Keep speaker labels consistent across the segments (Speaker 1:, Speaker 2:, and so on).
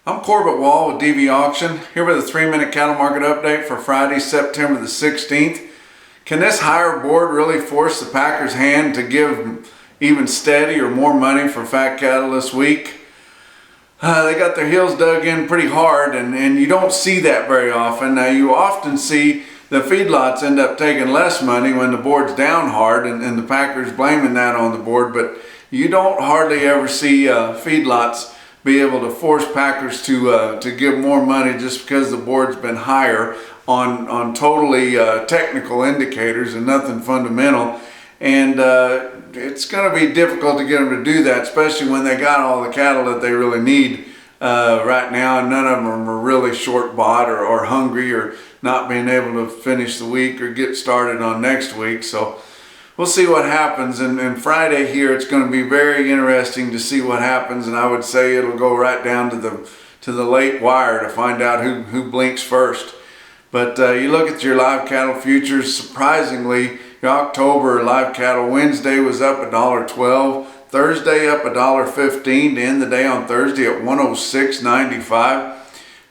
Speaker 1: I'm Corbett Wall with DV Auction, here with a 3-minute cattle market update for Friday, September the 16th. Can this higher board really force the Packers' hand to give even steady or more money for fat cattle this week? They got their heels dug in pretty hard, and you don't see that very often. Now, you often see the feedlots end up taking less money when the board's down hard, and the Packers blaming that on the board, but you don't hardly ever see feedlots be able to force Packers to give more money just because the board's been higher on totally technical indicators and nothing fundamental. And it's going to be difficult to get them to do that, especially when they got all the cattle that they really need right now, and none of them are really short bought or hungry or not being able to finish the week or get started on next week. So we'll see what happens, and Friday here it's going to be very interesting to see what happens, and I would say it'll go right down to the late wire to find out who blinks first. But you look at your live cattle futures, surprisingly, your October live cattle Wednesday was up $1.12, Thursday up $1.15 to end the day on Thursday at 106.95.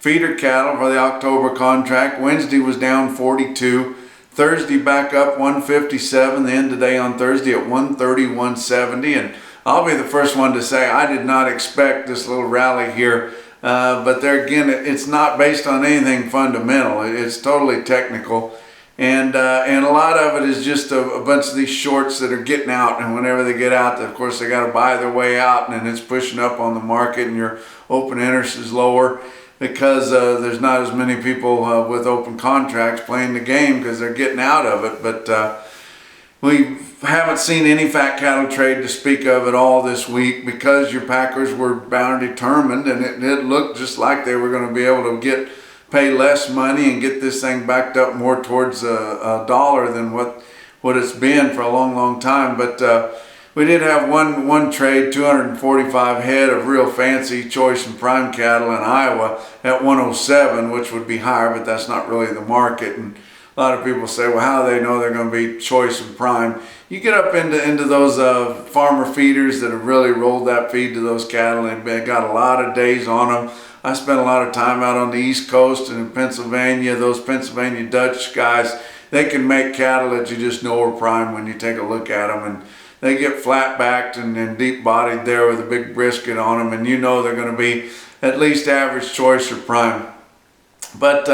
Speaker 1: Feeder cattle for the October contract, Wednesday was down 42. Thursday back up 157, the end of the day on Thursday at 130.170, and I'll be the first one to say I did not expect this little rally here, but there again, it's not based on anything fundamental. It's totally technical, and a lot of it is just a bunch of these shorts that are getting out, and whenever they get out, of course they got to buy their way out, and then it's pushing up on the market, and your open interest is lower, because there's not as many people with open contracts playing the game because they're getting out of it. But we haven't seen any fat cattle trade to speak of at all this week because your Packers were bound and determined, and it looked just like they were going to be able to pay less money and get this thing backed up more towards a dollar than what it's been for a long time. But we did have one trade, 245 head of real fancy choice and prime cattle in Iowa at 107, which would be higher, but that's not really the market. And a lot of people say, well, how do they know they're going to be choice and prime? You get up into those farmer feeders that have really rolled that feed to those cattle and got a lot of days on them. I spent a lot of time out on the East Coast and in Pennsylvania. Those Pennsylvania Dutch guys, they can make cattle that you just know are prime when you take a look at them. And they get flat-backed and deep-bodied there with a big brisket on them, and you know they're going to be at least average choice or prime. But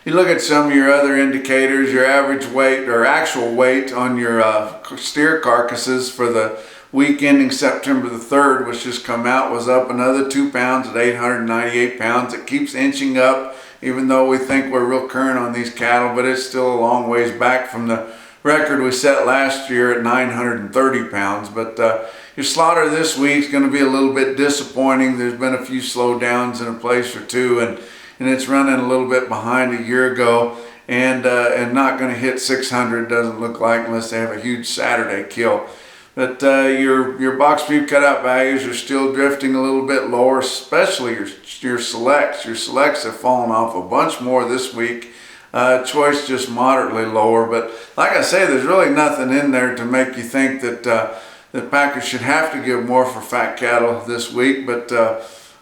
Speaker 1: you look at some of your other indicators, your average weight or actual weight on your steer carcasses for the week ending September the 3rd, which just come out, was up another 2 pounds at 898 pounds. It keeps inching up, even though we think we're real current on these cattle, but it's still a long ways back from the record we set last year at 930 pounds. But your slaughter this week is going to be a little bit disappointing. There's been a few slowdowns in a place or two, and it's running a little bit behind a year ago, and not going to hit 600, doesn't look like, unless they have a huge Saturday kill. But your box beef cutout values are still drifting a little bit lower, especially your selects. Your selects have fallen off a bunch more this week. Choice just moderately lower, but like I say, there's really nothing in there to make you think that Packers should have to give more for fat cattle this week. But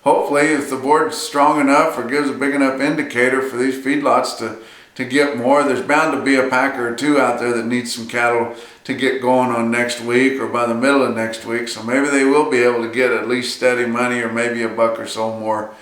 Speaker 1: hopefully, if the board's strong enough or gives a big enough indicator for these feedlots to get more, there's bound to be a Packer or two out there that needs some cattle to get going on next week or by the middle of next week. So maybe they will be able to get at least steady money or maybe a buck or so more.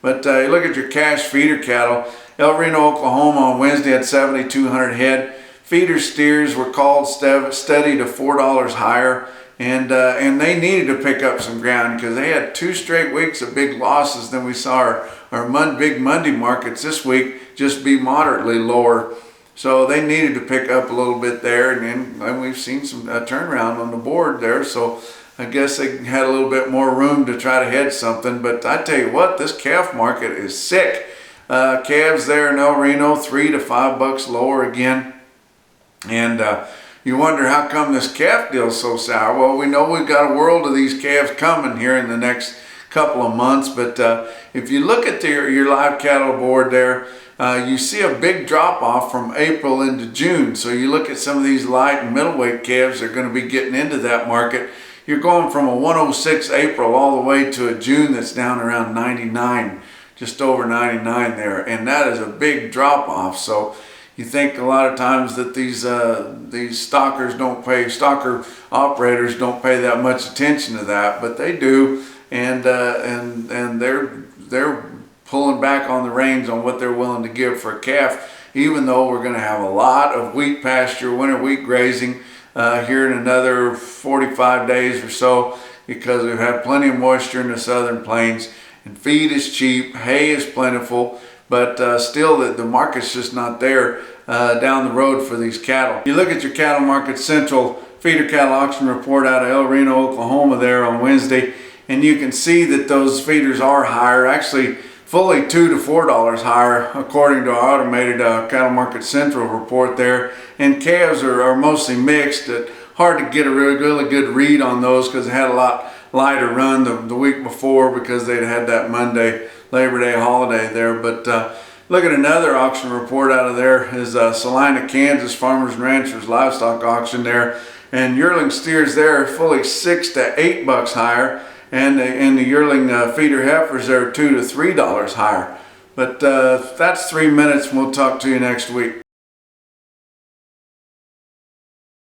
Speaker 1: But you look at your cash feeder cattle. El Reno, Oklahoma on Wednesday had 7,200 head. Feeder steers were called steady to $4 higher, and they needed to pick up some ground because they had 2 straight weeks of big losses. Then we saw our big Monday markets this week just be moderately lower. So they needed to pick up a little bit there, and we've seen some turnaround on the board there. So I guess they had a little bit more room to try to hedge something. But I tell you what, this calf market is sick. Calves there in El Reno, $3 to $5 lower again. And you wonder how come this calf deal's so sour. Well, we know we've got a world of these calves coming here in the next couple of months. But if you look at your live cattle board there, you see a big drop off from April into June. So you look at some of these light and middleweight calves that are going to be getting into that market. you're going from a 106 April all the way to a June that's down around 99, just over 99 there, and that is a big drop off. So you think a lot of times that these stocker operators don't pay that much attention to that, but they do, and they're pulling back on the reins on what they're willing to give for a calf, even though we're going to have a lot of wheat pasture, winter wheat grazing here in another 45 days or so, because we've had plenty of moisture in the southern plains, and feed is cheap, hay is plentiful, but still the market's just not there down the road for these cattle. You look at your Cattle Market Central feeder cattle auction report out of El Reno, Oklahoma there on Wednesday, and you can see that those feeders are higher, actually fully $2 to $4 higher according to our automated Cattle Market Central report there. And calves are mostly mixed. It's hard to get a really good read on those because they had a lot lighter run the week before because they'd had that Monday Labor Day holiday there. But look at another auction report out of there is Salina, Kansas Farmers and Ranchers Livestock Auction there. And yearling steers there fully $6 to $8 higher. And the yearling feeder heifers are $2 to $3 higher. But that's 3 minutes, and we'll talk to you next week.